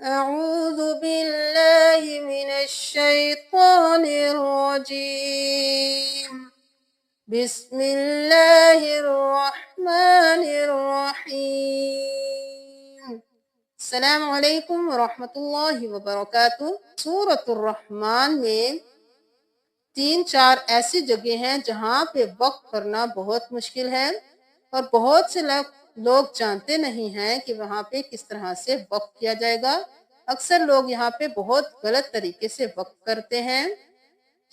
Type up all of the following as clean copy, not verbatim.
أعوذ بالله من الشيطان الرجيم بسم الله الرحمن الرحيم السلام علیکم ورحمۃ اللہ وبرکاتہ۔ سورۃ الرحمن میں 3-4 ایسی جگہ ہیں جہاں پہ وقف کرنا بہت مشکل ہے اور بہت سے لوگ جانتے نہیں ہیں کہ وہاں پہ کس طرح سے وقف کیا جائے گا۔ اکثر لوگ یہاں پہ بہت غلط طریقے سے وقف کرتے ہیں۔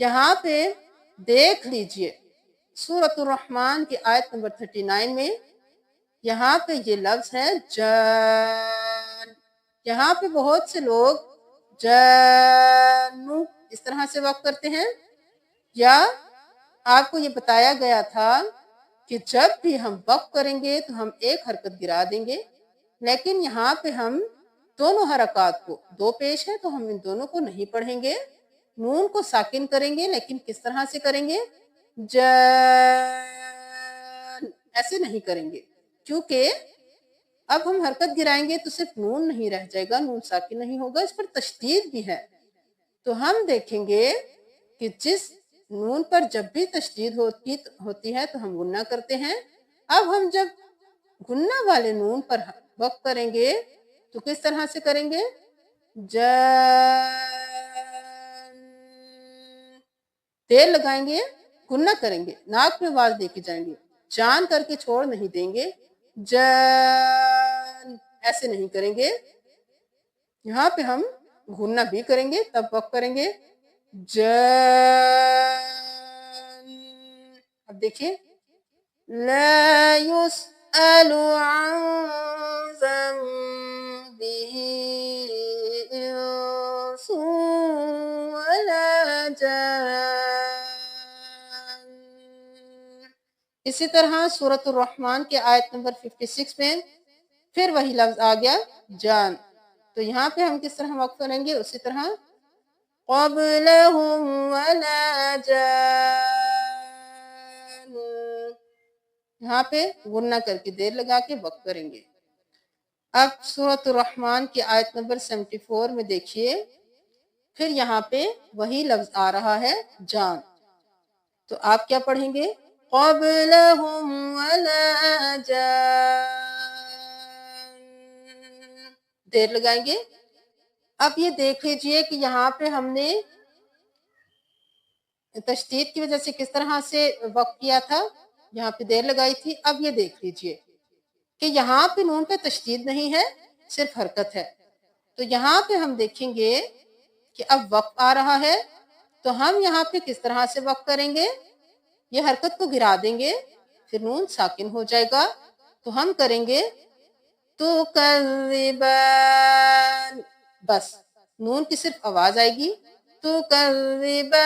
یہاں پہ دیکھ لیجئے سورۃ الرحمن کی آیت نمبر 39 میں یہاں پہ یہ لفظ ہے جان۔ یہاں پہ بہت سے لوگ جانو اس طرح سے وقف کرتے ہیں، یا آپ کو یہ بتایا گیا تھا کہ جب بھی ہم وقف کریں گے تو ہم ایک حرکت گرا دیں گے، لیکن یہاں پہ ہم دونوں حرکات کو، دو پیش ہے تو ہم ان دونوں کو نہیں پڑھیں گے، نون کو ساکن کریں گے، لیکن کس طرح سے کریں گے؟ جان ایسے نہیں کریں گے، کیونکہ اب ہم حرکت گرائیں گے تو صرف نون نہیں رہ جائے گا، نون ساکن نہیں ہوگا، اس پر تشدید بھی ہے۔ تو ہم دیکھیں گے کہ جس نون پر جب بھی تشدید ہوتی ہے تو ہم غنہ کرتے ہیں۔ اب ہم جب غنہ والے نون پر وقف کریں گے تو کس طرح سے کریں گے؟ جان، تیل لگائیں گے، غنہ کریں گے، ناک میں آواز دے کے جائیں گے، جان کر کے چھوڑ نہیں دیں گے، جان ایسے نہیں کریں گے۔ یہاں پہ ہم غنہ بھی کریں گے تب وقف کریں گے جان۔ اب دیکھیں لا يسأل عن ذنبه انس ولا جان۔ اسی طرح سورۃ الرحمن کے آیت نمبر 56 میں پھر وہی لفظ آ گیا جان، تو یہاں پہ ہم کس طرح وقف کریں گے؟ اسی طرح قبلہم ولا جان، یہاں پہ غنہ کر کے دیر لگا کے وقف کریں گے۔ اب سورۃ الرحمن کی آیت نمبر 74 میں دیکھیے، پھر یہاں پہ وہی لفظ آ رہا ہے جان، تو آپ کیا پڑھیں گے؟ قبلہم ولا جان، دیر لگائیں گے۔ اب یہ دیکھ لیجئے کہ یہاں پہ ہم نے تشدید کی وجہ سے کس طرح سے وقف کیا تھا، یہاں پہ دیر لگائی تھی۔ اب یہ دیکھ لیجئے کہ یہاں پہ نون پہ تشدید نہیں ہے، صرف حرکت ہے، تو یہاں پہ ہم دیکھیں گے کہ اب وقف آ رہا ہے، تو ہم یہاں پہ کس طرح سے وقف کریں گے؟ یہ حرکت کو گرا دیں گے، پھر نون ساکن ہو جائے گا، تو ہم کریں گے تو کذبان، بس نون کی صرف آواز آئے گی تو کذبان۔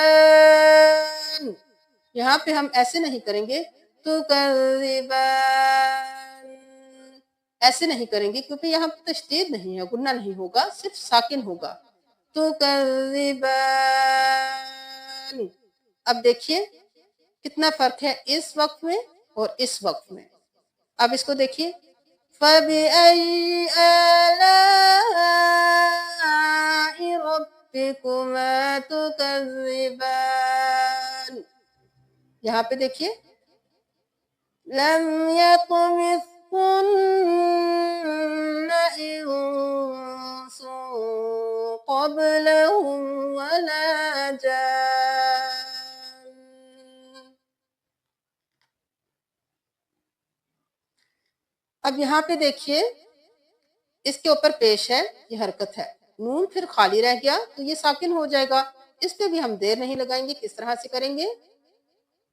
یہاں پہ ہم ایسے نہیں کریں گے تو کذبان، ایسے نہیں کریں گے، کیونکہ یہاں پہ تشدید نہیں ہے، غنہ نہیں ہوگا، صرف ساکن ہوگا تو کذبان۔ اب دیکھیے کتنا فرق ہے اس وقت میں اور اس وقت میں۔ اب اس کو دیکھیے فَبِأَيِّ آلَاءِ رَبِّكُمَا تُكَذِّبَانِ، یہاں پہ دیکھیے لَمْ يَطْمِثْهُنَّ إِنسٌ قَبْلَهُمْ وَلَا جَانٌّ۔ اب یہاں پہ دیکھیے اس کے اوپر پیش ہے، یہ حرکت ہے، نون پھر خالی رہ گیا تو یہ ساکن ہو جائے گا، اس پہ بھی ہم دیر نہیں لگائیں گے۔ کس طرح سے کریں گے؟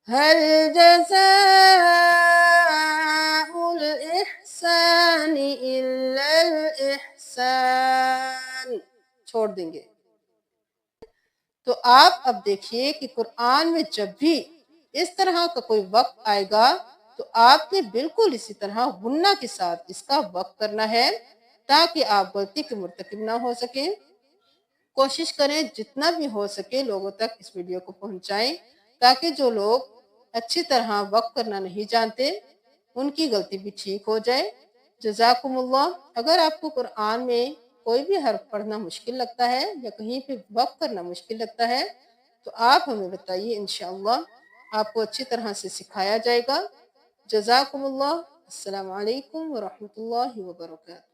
هل جزاء الإحسان إلا الإحسان، چھوڑ دیں گے۔ تو آپ اب دیکھیے کہ قرآن میں جب بھی اس طرح کا کوئی وقت آئے گا تو آپ نے بالکل اسی طرح غنہ کے ساتھ اس کا وقت کرنا ہے، تاکہ آپ غلطی کے مرتکب نہ ہو سکیں۔ کوشش کریں جتنا بھی ہو سکے لوگوں تک اس ویڈیو کو پہنچائیں، تاکہ جو لوگ اچھی طرح وقف کرنا نہیں جانتے ان کی غلطی بھی ٹھیک ہو جائے۔ جزاکم اللہ۔ اگر آپ کو قرآن میں کوئی بھی حرف پڑھنا مشکل لگتا ہے یا کہیں پہ وقف کرنا مشکل لگتا ہے تو آپ ہمیں بتائیے، انشاءاللہ آپ کو اچھی طرح سے سکھایا جائے گا۔ جزاکم اللہ۔ السلام علیکم ورحمۃ اللہ وبرکاتہ۔